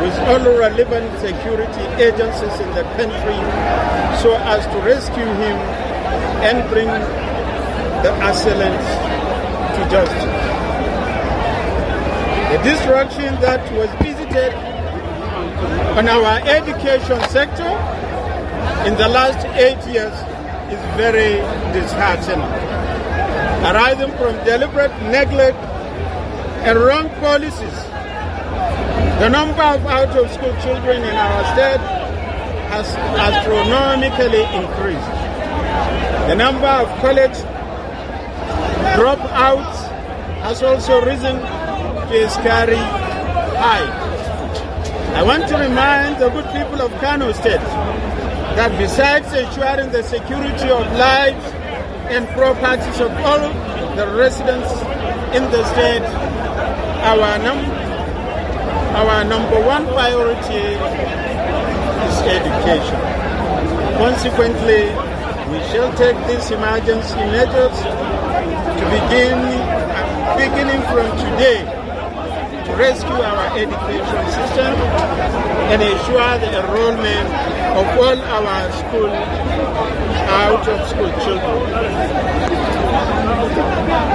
with all relevant security agencies in the country so as to rescue him and bring the assailants to justice. The destruction that was visited on our education sector in the last 8 years is very disheartening, arising from deliberate neglect and wrong policies. The number of out-of-school children in our state has astronomically increased. The number of college dropouts has also risen to a scary high. I want to remind the good people of Kano State that besides ensuring the security of lives and properties of all the residents in the state, our number one priority is education. Consequently, we shall take these emergency measures to beginning from today, to rescue our education system and ensure the enrollment of all our out-of-school children.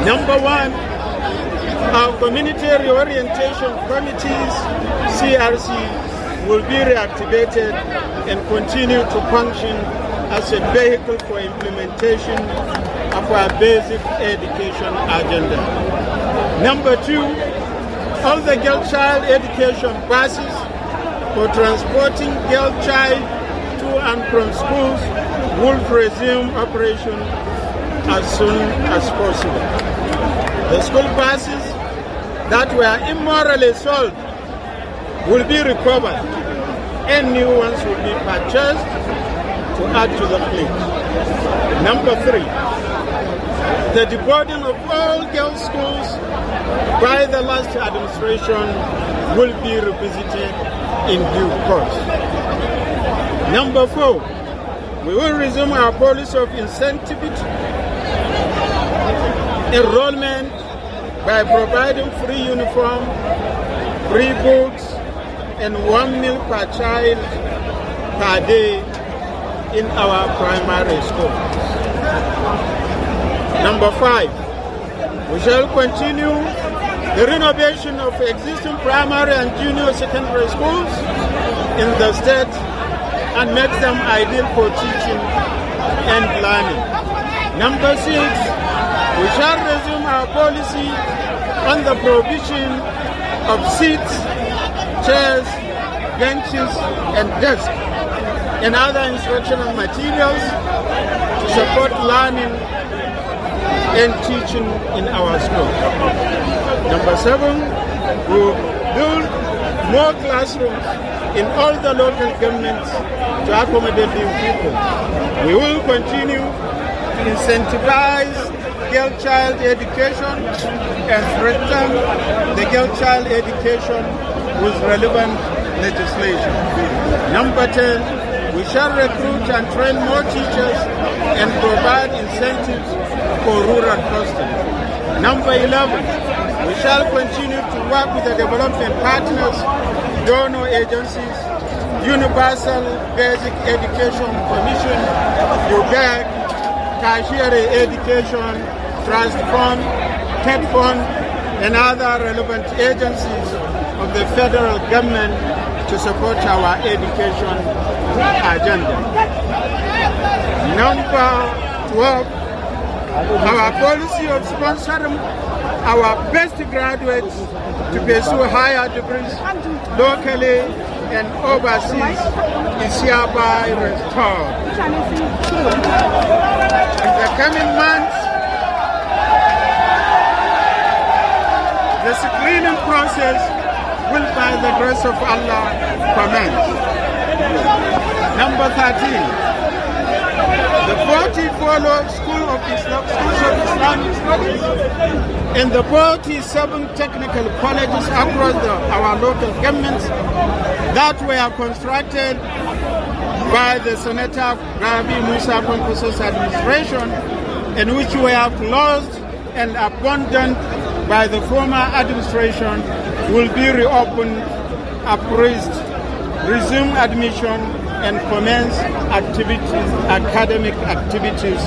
Number one, our community reorientation committees, CRC, will be reactivated and continue to function as a vehicle for implementation of our basic education agenda. Number two, all the girl child education buses for transporting girl child to and from schools will resume operation as soon as possible. The school buses that were immorally sold will be recovered and new ones will be purchased to add to the fleet. Number three, the deboarding of all girls' schools by the last administration will be revisited in due course. Number four, we will resume our policy of incentivized enrollment by providing free uniform, free books, and 1 meal per child per day in our primary schools. Number five, we shall continue the renovation of existing primary and junior secondary schools in the state and make them ideal for teaching and learning. Number six, we shall resume our policy on the provision of seats, chairs, benches, and desks, and other instructional materials to support learning and teaching in our schools. Number seven, we will build more classrooms in all the local governments to accommodate young people. We will continue to incentivize girl child education and strengthen the girl child education with relevant legislation. Number 10, we shall recruit and train more teachers and provide incentives for rural hostels. Number 11, we shall continue to work with the development partners, donor agencies, Universal Basic Education Commission, UBEC, Tertiary Education Trust Fund, TED Fund, and other relevant agencies of the federal government to support our education agenda. Number 12, our policy of sponsoring our best graduates to pursue higher degrees locally and overseas is hereby restored. In the coming months, the screening process will, by the grace of Allah, commence. Number 13, the 44 School of Islamic Studies and the 47 technical colleges across our local governments that were constructed by the Senator Rabi Musa Kwankwaso's administration and which were closed and abandoned by the former administration will be reopened apprised, resume admission and commence academic activities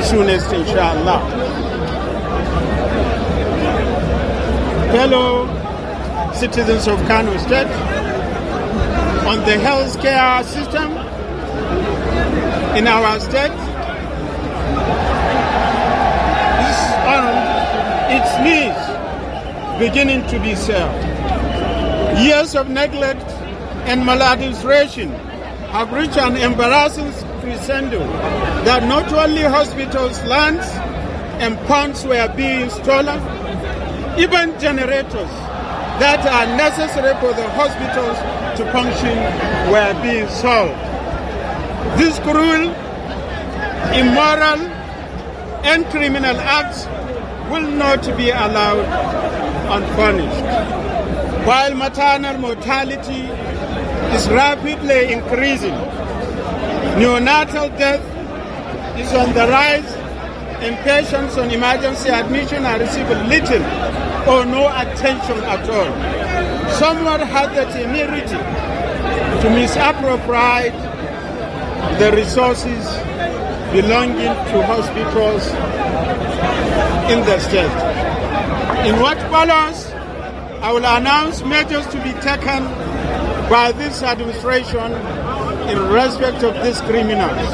soonest, inshallah. Fellow citizens of Kano State, on the healthcare system in our state is on its knees, beginning to be served. Years of neglect and maladministration have reached an embarrassing crescendo that not only hospitals' lands and ponds were being stolen, even generators that are necessary for the hospitals to function were being sold. These cruel, immoral, and criminal acts will not be allowed unpunished. While maternal mortality is rapidly increasing, neonatal death is on the rise, and patients on emergency admission are receiving little or no attention at all. Someone had the temerity to misappropriate the resources belonging to hospitals in the state. In what follows, I will announce measures to be taken by this administration in respect of these criminals.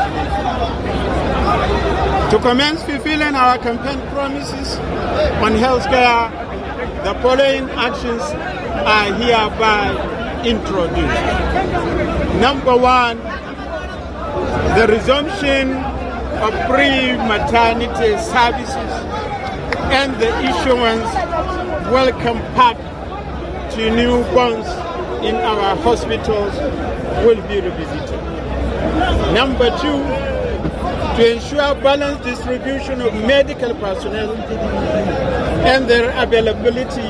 To commence fulfilling our campaign promises on healthcare, the following actions are hereby introduced. Number one, the resumption of pre-maternity services and the issuance welcome pack to newborns in our hospitals will be revisited. Number two, to ensure balanced distribution of medical personnel and their availability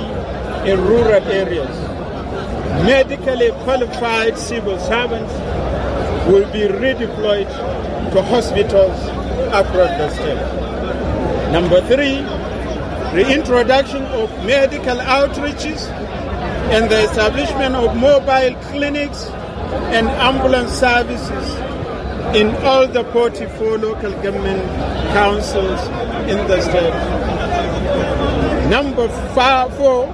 in rural areas. Medically qualified civil servants will be redeployed to hospitals across the state. Number three, reintroduction of medical outreaches and the establishment of mobile clinics and ambulance services in all the 44 local government councils in the state. Number four,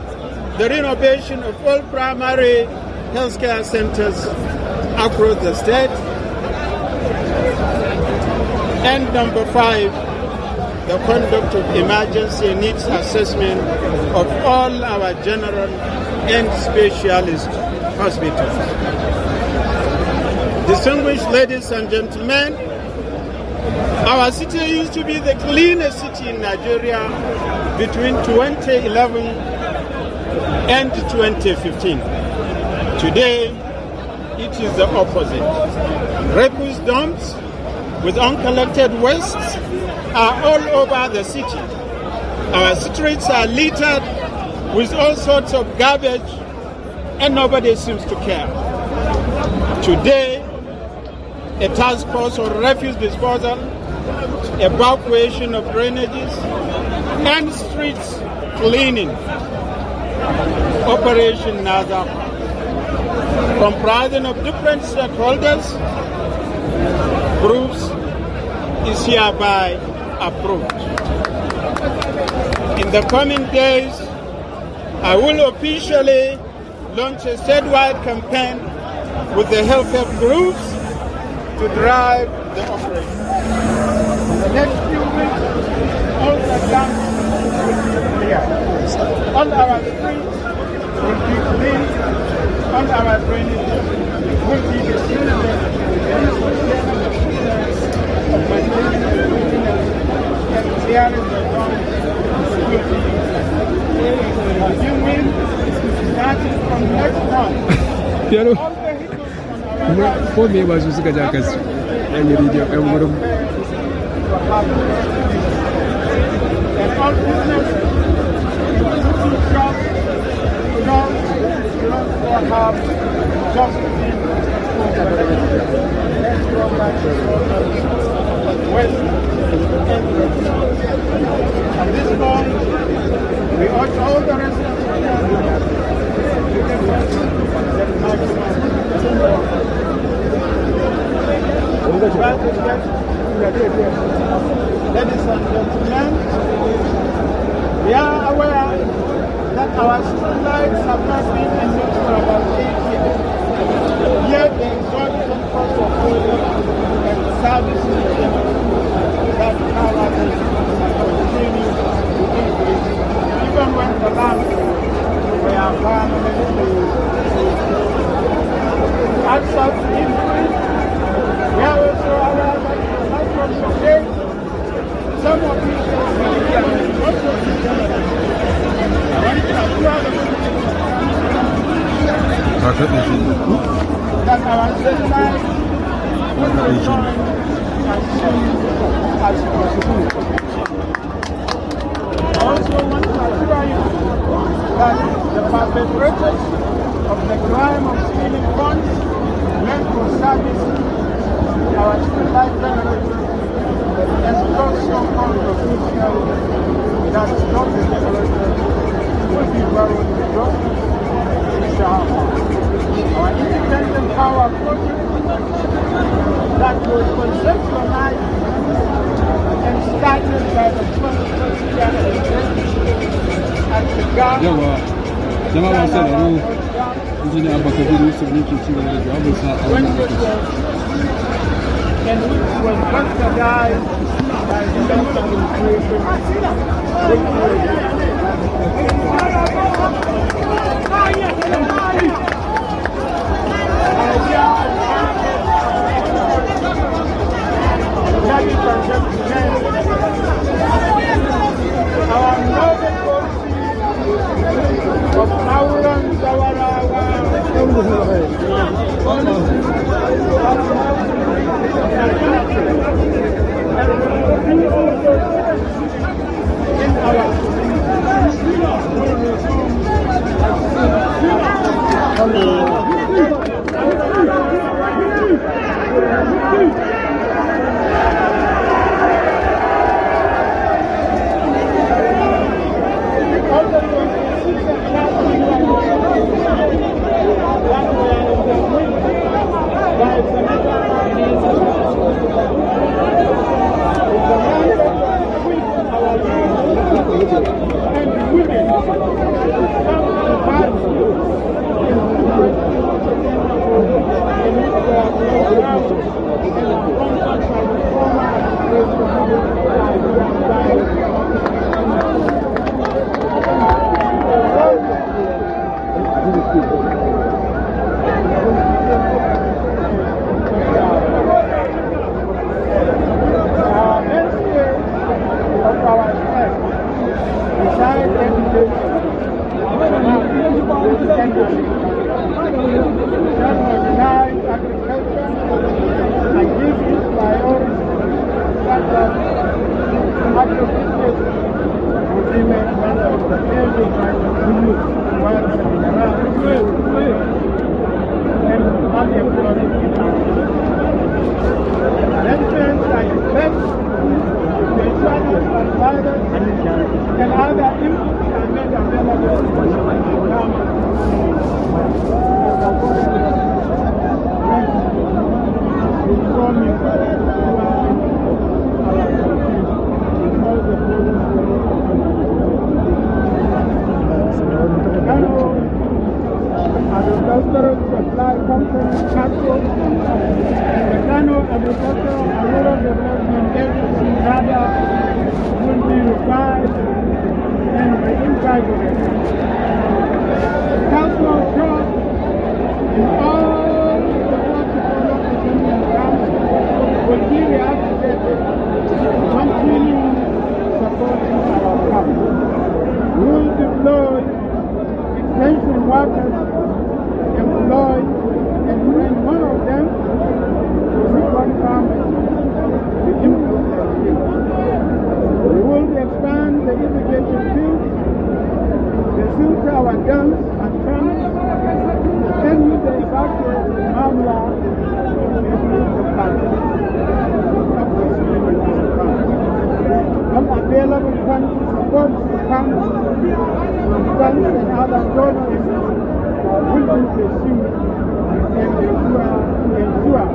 the renovation of all primary healthcare centers across the state. And number five, the conduct of emergency needs assessment of all our general and specialist hospitals. Distinguished ladies and gentlemen, our city used to be the cleanest city in Nigeria between 2011 and 2015. Today, it is the opposite. Refuse dumps with uncollected wastes are all over the city. Our streets are littered with all sorts of garbage, and nobody seems to care. Today, a task force on refuse disposal, evacuation of drainages, and streets cleaning Operation Nazam, comprising of different stakeholders, groups, is hereby approved. In the coming days, I will officially launch a statewide campaign with the help of groups to drive the operation. In the next few weeks, all the camps will be clear. All our streets will be clean. All our drainages will be distributed of maintaining the cleanliness and clearing the dumps will be resuming starting from next month. All ko me ba su suka ja kansu yan rijiya yan wurin At this point, we urge all the residents to get guests, ladies and gentlemen, we are aware that our street lights have not been in use for about 8 years. Yet the exorbitant cost of oil and services that power continue to increase, even when the lamps were permanently used. As such increase, we are also aware that the light of the day, some of these also that our city life will rejoin as soon as possible. I also want to assure you that the perpetrators of the crime of stealing funds meant for service our street light generators and not so-called officials that not the generators will be borrowed to justice. Our independent power project that was conceptualized and started by the first president at the government. And which was bastardized by the Bank Administration. Ladies and gentlemen, our noble policy of Auran Zawarawa in our Unavailable funds support the funds and other donors will be pursued and ensure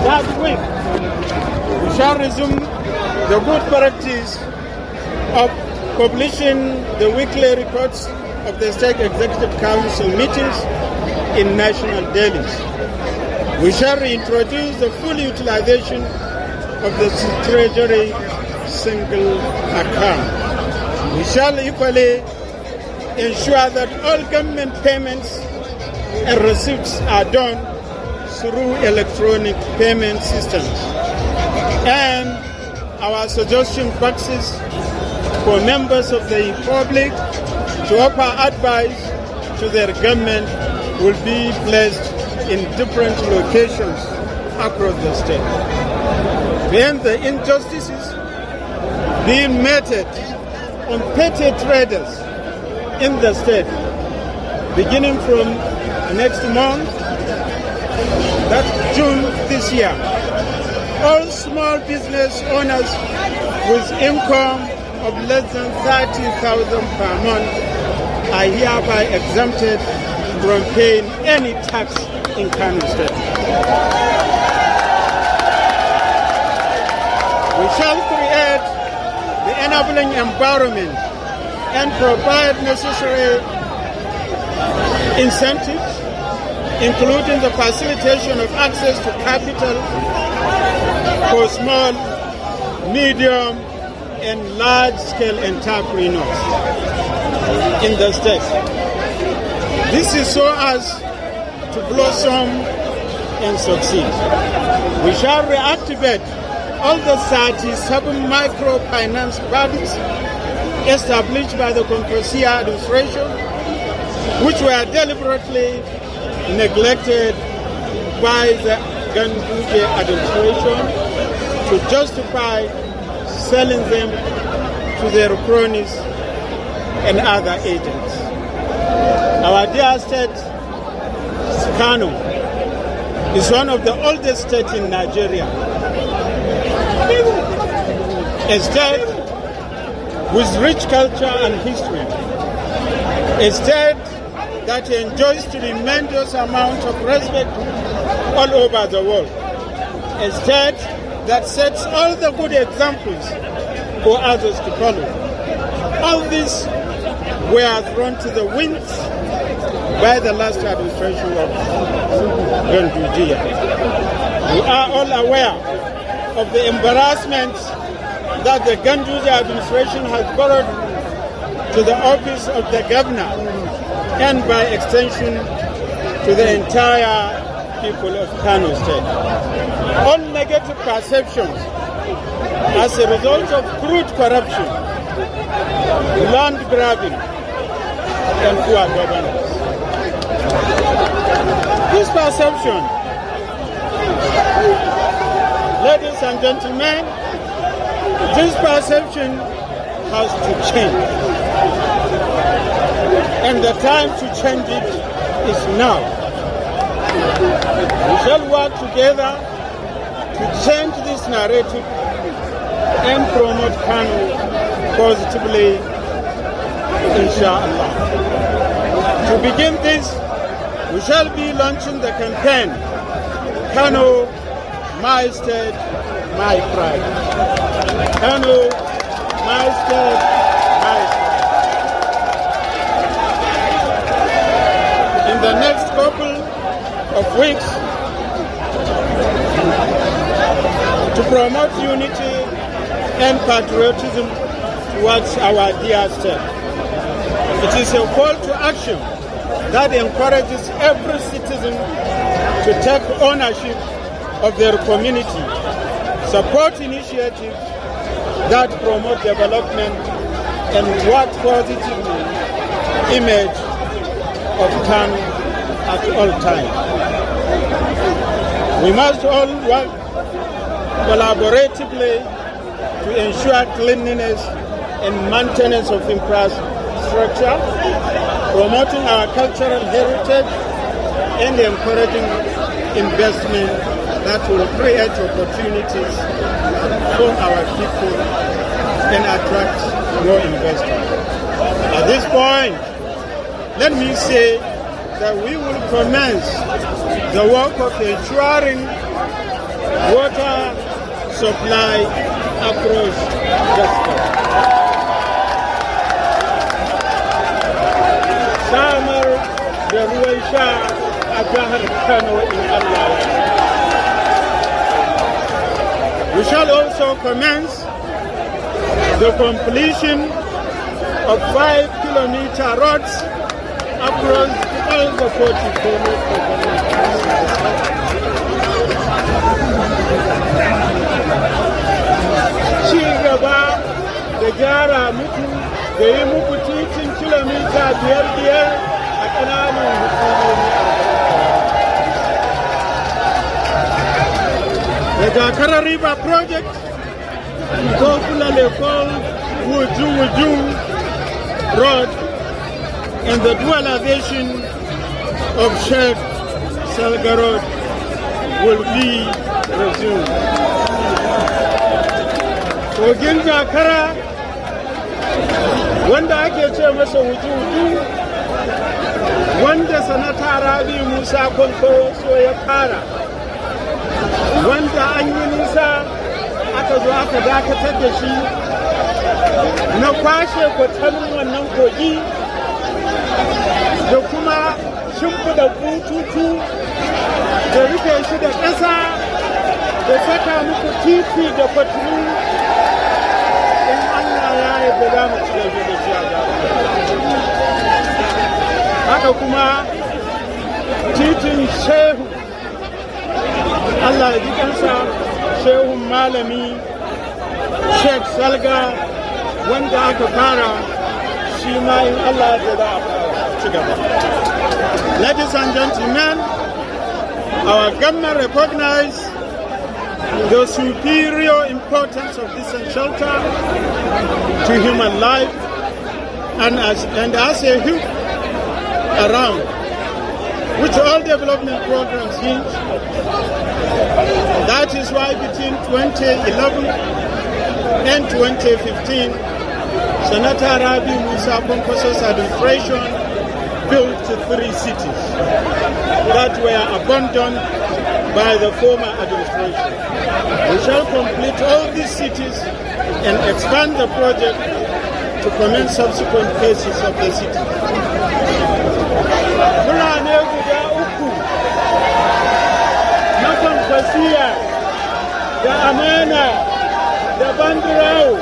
That week, we shall resume the good practice of publishing the weekly reports of the State Executive Council meetings in national dailies. We shall reintroduce the full utilization of the Treasury single account. We shall equally ensure that all government payments and receipts are done through electronic payment systems. And our suggestion boxes for members of the public to offer advice to their government will be placed in different locations across the state. Then the injustices being meted on petty traders in the state, beginning from next month, that's June this year. All small business owners with income of less than 30,000 per month are hereby exempted from paying any tax in Kano State. We shall create the enabling environment and provide necessary incentives, including the facilitation of access to capital for small, medium, and large-scale entrepreneurs in the state. This is so as to blossom and succeed. We shall reactivate all the 37 microfinance banks established by the Confucia administration, which were deliberately neglected by the Ganduje administration to justify selling them to their cronies and other agents. Our dear state, Kano, is one of the oldest states in Nigeria. A state with rich culture and history. A state that enjoys tremendous amount of respect all over the world. A state that sets all the good examples for others to follow. All these were thrown to the winds by the last administration of Gandujia. We are all aware of the embarrassment that the Gandujia administration has brought to the office of the governor and by extension to the entire people of Kano State. All negative perceptions as a result of crude corruption, land grabbing, and poor governance. This perception, ladies and gentlemen, this perception has to change. And the time to change it is now. We shall work together to change this narrative and promote Kano positively, inshallah. To begin this, we shall be launching the campaign, Kano, my state, my pride. Kano, my state, my pride. In the next couple of weeks, to promote unity and patriotism towards our dear state. It is a call to action that encourages every citizen to take ownership of their community, support initiatives that promote development, and work positively image of Kano at all times. We must all work collaboratively to ensure cleanliness and maintenance of infrastructure, promoting our cultural heritage, and encouraging investment that will create opportunities for our people and attract more investment. At this point, let me say that we will commence the work of ensuring water supply across the state. Samar da ruwan sha a jihar Kano in Allah. We shall also commence the completion of 5-kilometer roads across all the 40 kilometers. Ci gaba da gyara muku da yi muku titin kilomita 5 a ƙananan hukumomi. The Dakara River Project, popularly called Wuju Road, and the dualization of Sheikh Salga Road will be resumed. Kogin Jakara, wanda ake ce masa wuju, wanda Sanata Rabi Musa Kwankwaso ya fara, wanda an yi nisa aka zo aka dakatar da shi na kwashe kwatanin wannan kogi da kuma shimfiɗa bututu da rufe shi da ƙasa da saka muku titi da kwatinu in Allah ya yarda za mu ci gaba da shi a gaba. Haka kuma titin Shehu, Allah ya ji kansa, Shehun Malami Sheikh Salga, wanda aka fara shi ma in Allah ya yarda a ci gaba. Ladies and gentlemen, our government recognizes the superior importance of decent shelter to human life and as a whole around, which all development programs hinge. That is why between 2011 and 2015, Senator Rabi Musa Kwankwaso's administration built 3 cities that were abandoned by the former administration. We shall complete all these cities and expand the project to commence subsequent phases of the city. Birane guda uku na Kwankwasiya da Amana da Bandirawo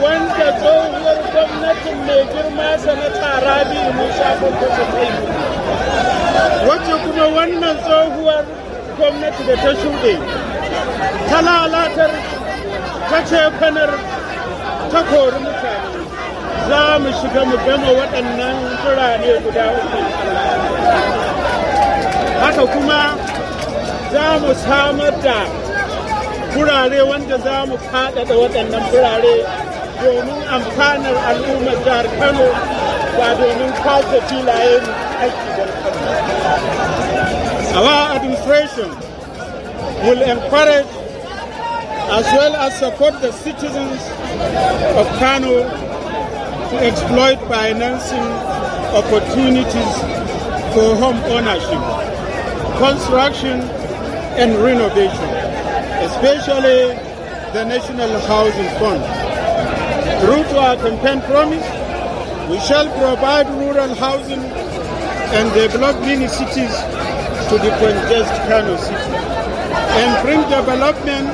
wanda tsohuwar gwamnatin mai girma sanata Rabi'u Musa Kwankwaso ta yi, wacce kuma wannan tsohuwar gwamnati da ta shuɗe ta lalatar, ta cefanar, ta kori mutane. Za mu shiga mu gama waɗannan birane guda uku. Haka kuma za mu samar da burare wanda za mu faɗaɗa waɗannan burare domin amfanar al'ummar jihar Kano, ba domin kwace filayen aiki da Kano. Our administration will encourage as well as support the citizens of Kano to exploit financing opportunities for home ownership, construction and renovation, especially the National Housing Fund. Through to our campaign promise, we shall provide rural housing and develop mini cities to decongest Kano City and bring development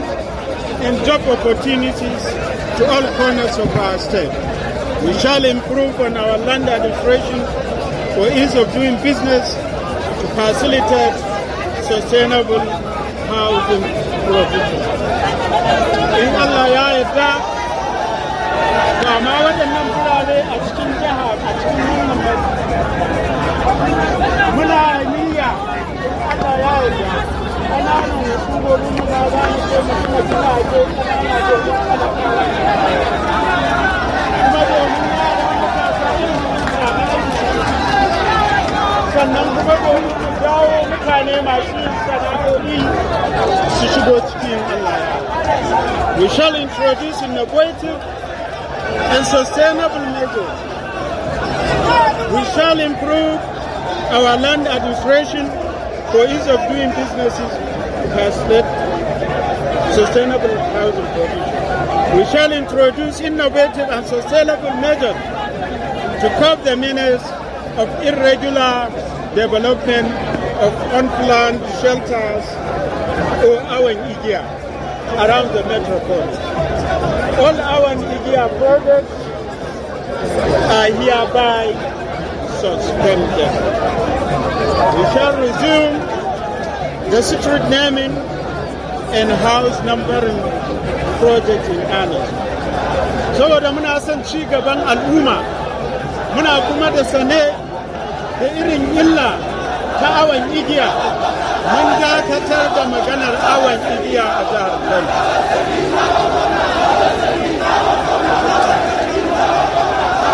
and job opportunities to all corners of our state. We shall improve on our land administration for ease of doing business to facilitate sustainable housing provision. In Allah ya yarda, ba ma waɗannan birane a cikin jiha, a cikin wannan muna niyya, Allah ya yarda, ƙananan hukumomin mu za mu ce mu kuma gidaje ƙanana domin talakawa. Kuma domin yaran matasa ilimin sannan kuma domin mu dawo mutane masu yin sana'o'i su shigo cikin Allah ya. We shall introduce innovative and sustainable measures. We shall improve our land administration for ease of doing businesses to facilitate sustainable housing provision. We shall introduce innovative and sustainable measures to curb the menace of irregular development of unplanned shelters or Awan Igia around the metropolis. All Awan Igia projects are hereby suspended. We shall resume the street naming and house numbering project in earnest. Saboda muna son ci gaban al'umma, muna kuma da sane da irin illa ta awon igiya, mun dakatar da maganar awon igiya a jihar Kano.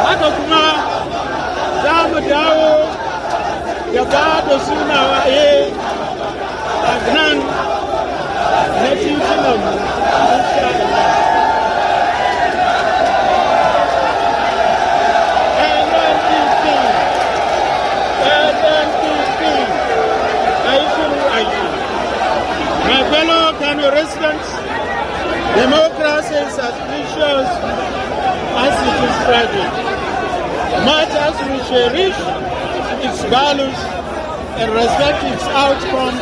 Haka kuma za mu dawo da ba da sunaye a nan na titunanmu, insha Allah. My fellow Kano residents, democracy is as precious as it is fragile. Much as we cherish its values and respect its outcomes,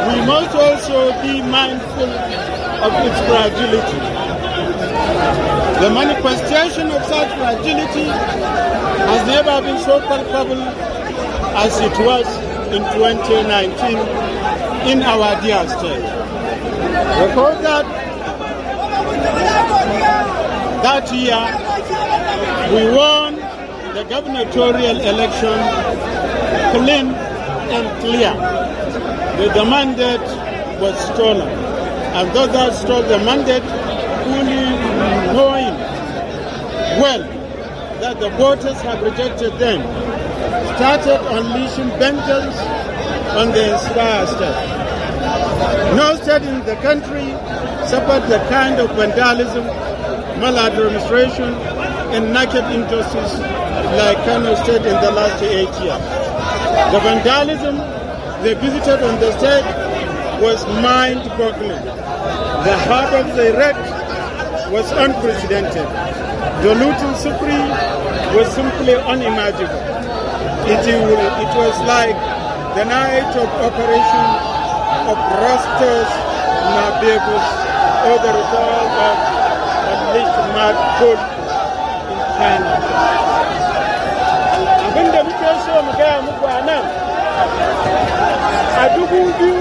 we must also be mindful of its fragility. The manifestation of such fragility has never been so palpable as it was in 2019 in our dear state. Recall that year we won the gubernatorial election clean and clear. The mandate was stolen, and those that stole the mandate, fully knowing well that the voters have rejected them, started unleashing vengeance on the entire state. No state in the country suffered the kind of vandalism, maladministration, and naked injustice like Kano State in the last 8 years. The vandalism they visited on the state was mind-boggling. The heart of the wreck was unprecedented. The looting spree was simply unimaginable. It was like the night of Operation of Rastus Nabegus, or the result of unleashed mad bull in China. Abinda muke so mu gaya muku a nan, a 2019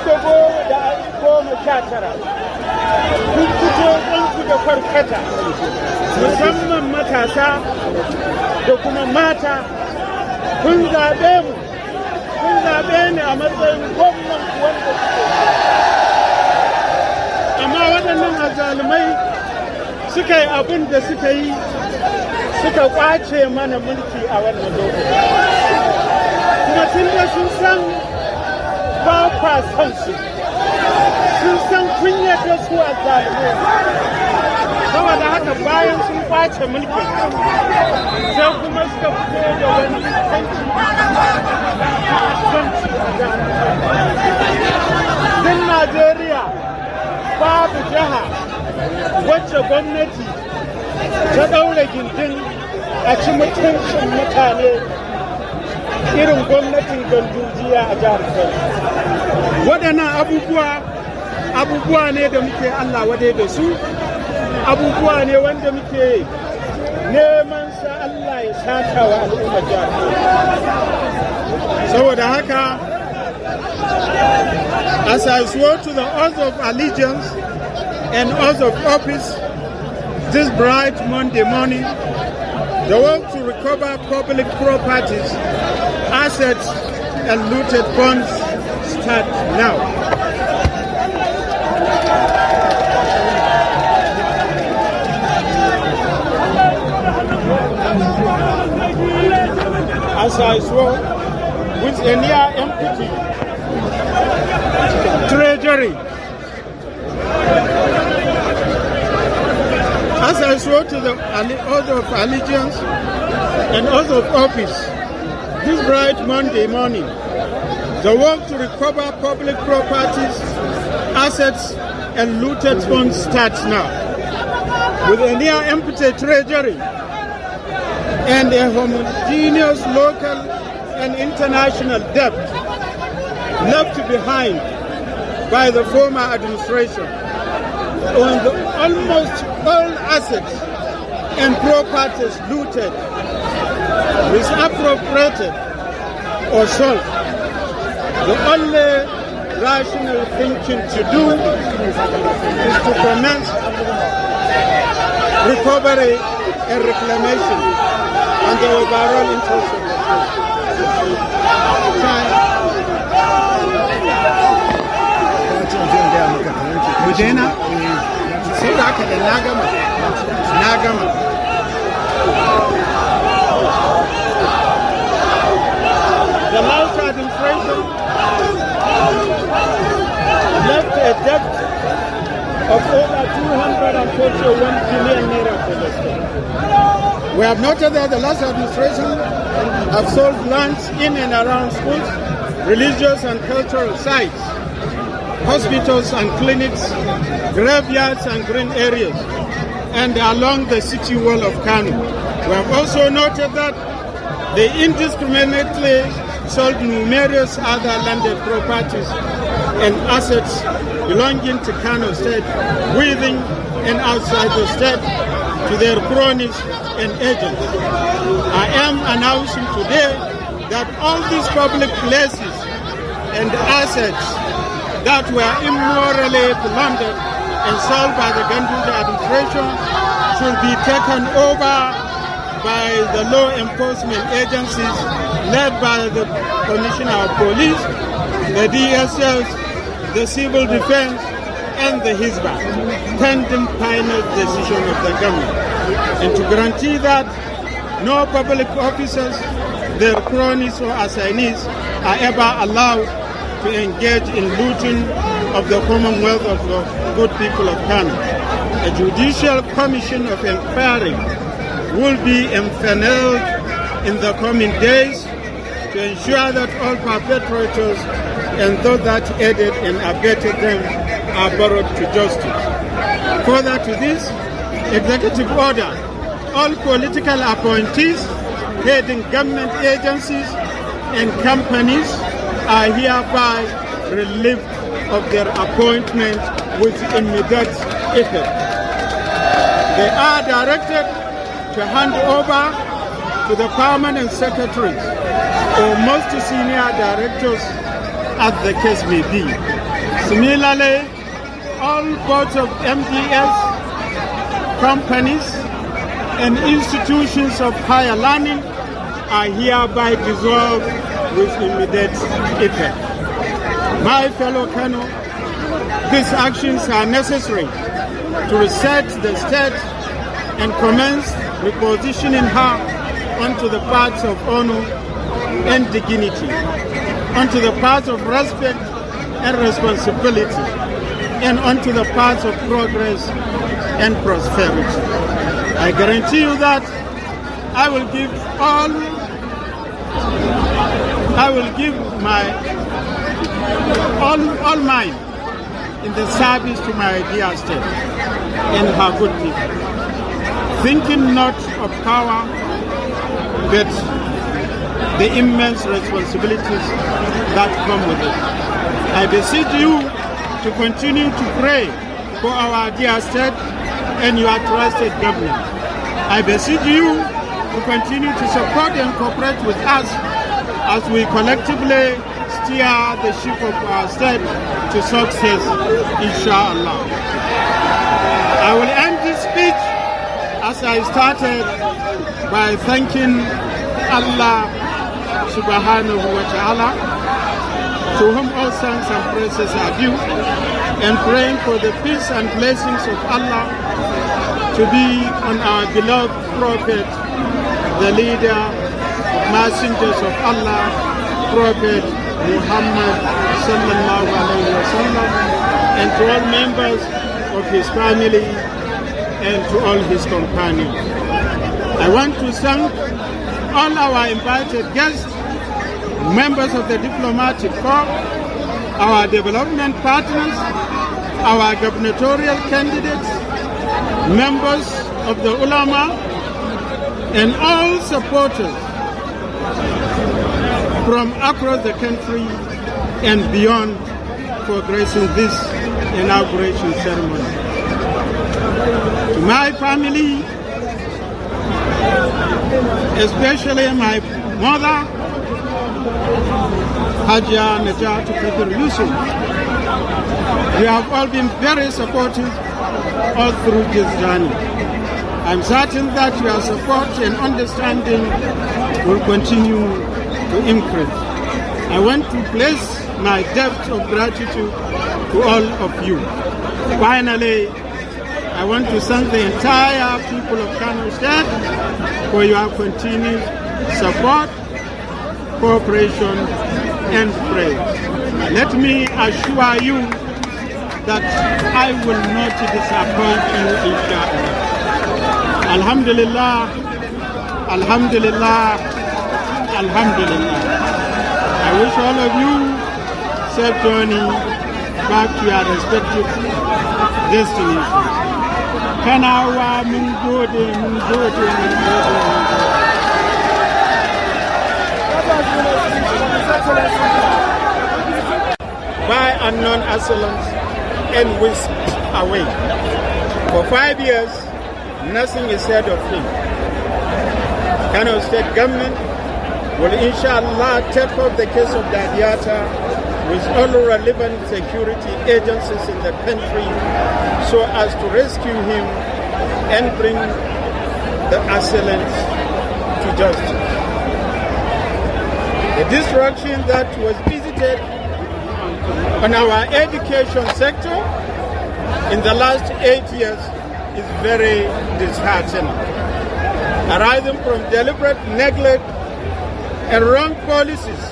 kun fito ɗanku da kwarkata, musamman matasa da kuma mata, kun zaɓe mu, kun zaɓe ni a matsayin gwamnan wanda suke. Amma waɗannan azzalumai suka yi abin da suka yi, suka ƙwace mana mulki a wannan lokaci. Kuma tun da sun san ba kwa son su, sun san kunyar da su azzalumai. Saboda haka bayan sun ƙwace mulkin, sai kuma suka fito da wani kanci din Najeriya babu jiha wacce gwamnati ta ɗaura gindin a ci mutuncin mutane irin gwamnatin Gandujiya a jihar Kano. Waɗannan abubuwa ne da muke Allah wadai da su, abubuwa ne wanda muke neman sa Allah ya saka wa al'ummar jihar Kano. Saboda haka, as I swore to the oath of allegiance and oath of office this bright Monday morning, the work to recover public properties, assets, and looted funds start now. As I swore, with a near empty treasury, as I swore to the oath of allegiance and oath of office this bright Monday morning, the work to recover public properties, assets, and looted funds starts now. With a near empty treasury and a homogeneous local and international debt left behind by the former administration, on almost all assets and properties looted, misappropriated, or sold, the only rational thinking to do is to commence recovery and reclamation and the overall interest of the Mujena, sai da aka da na gama. The last administration left a debt of over 241 billion naira for the state. We have noted that the last administration have sold lands in and around schools, religious and cultural sites, hospitals and clinics, graveyards and green areas, and along the city wall of Kano. We have also noted that they indiscriminately sold numerous other landed properties and assets belonging to Kano State within and outside the state to their cronies and agents. I am announcing today that all these public places and assets that were immorally plundered and sold by the Ganduja administration should be taken over by the law enforcement agencies led by the Commissioner of Police, the DSS, the Civil Defense, and the Hizbah, pending final decision of the government. And to guarantee that no public officers, their cronies or assignees are ever allowed to engage in looting of the commonwealth of the good people of Kano. A judicial commission of inquiry will be enfenealed in the coming days to ensure that all perpetrators and those that aided and abetted them are brought to justice. Further to this, executive order, all political appointees heading government agencies and companies are hereby relieved of their appointment with immediate effect. They are directed to hand over to the permanent secretaries or most senior directors as the case may be. Similarly, all boards of MDS, companies, and institutions of higher learning are hereby dissolved with immediate effect. My fellow Kano, these actions are necessary to reset the state and commence repositioning her onto the paths of honor and dignity, onto the paths of respect and responsibility, and onto the paths of progress and prosperity. I guarantee you that I will give my all mine in the service to my dear state and her good people, thinking not of power but the immense responsibilities that come with it. I beseech you to continue to pray for our dear state and your trusted government. I beseech you to continue to support and cooperate with us as we collectively steer the ship of our state to success, inshallah. I will end this speech as I started by thanking Allah subhanahu wa ta'ala, to whom all thanks and praises are due, and praying for the peace and blessings of Allah to be on our beloved Prophet, the leader of messengers of Allah, Prophet Muhammad sallallahu alayhi wa sallam, and to all members of his family and to all his companions. I want to thank all our invited guests, members of the diplomatic corps, our development partners, our gubernatorial candidates, members of the ulama, and all supporters from across the country and beyond for gracing this inauguration ceremony. To my family, especially my mother, Hajia Najat Kadir Yusuf, you have all been very supportive all through this journey. I'm certain that your support and understanding will continue to increase. I want to place my debt of gratitude to all of you. Finally, I want to thank the entire people of Kano State for your continued support, cooperation, and prayer. Let me assure you that I will not disappoint you, inshallah. Alhamdulillah, alhamdulillah, alhamdulillah. I wish all of you safe journey back to your respective destinations. Kanawa mun gode, mun gode, mun gode. By unknown assailants and whisked away. For 5 years, nothing is said of him. Kano State government will inshallah take up the case of Dadiata with all relevant security agencies in the country so as to rescue him and bring the assailants to justice. The destruction that was visited on our education sector in the last 8 years is very disheartening, arising from deliberate neglect and wrong policies.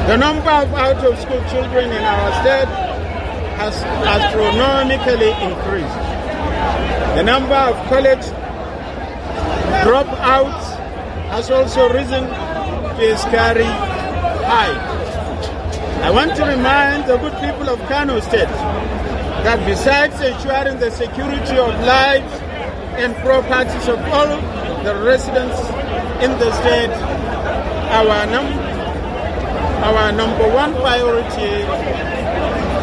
The number of out-of-school children in our state has astronomically increased. The number of college dropouts has also risen to a scary high. I want to remind the good people of Kano State that besides ensuring the security of lives and properties of all the residents in the state, our number one priority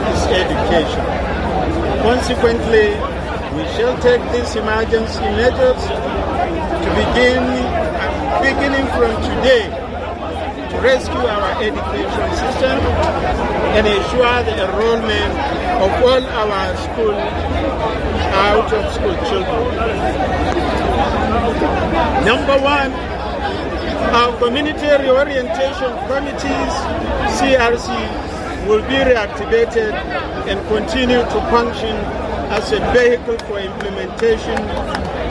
is education. Consequently, we shall take these emergency measures to beginning from today, to rescue our education system and ensure the enrollment of all our out-of-school children. Number one, our community reorientation committees, CRC, will be reactivated and continue to function as a vehicle for implementation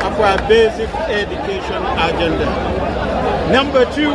of our basic education agenda. Number two,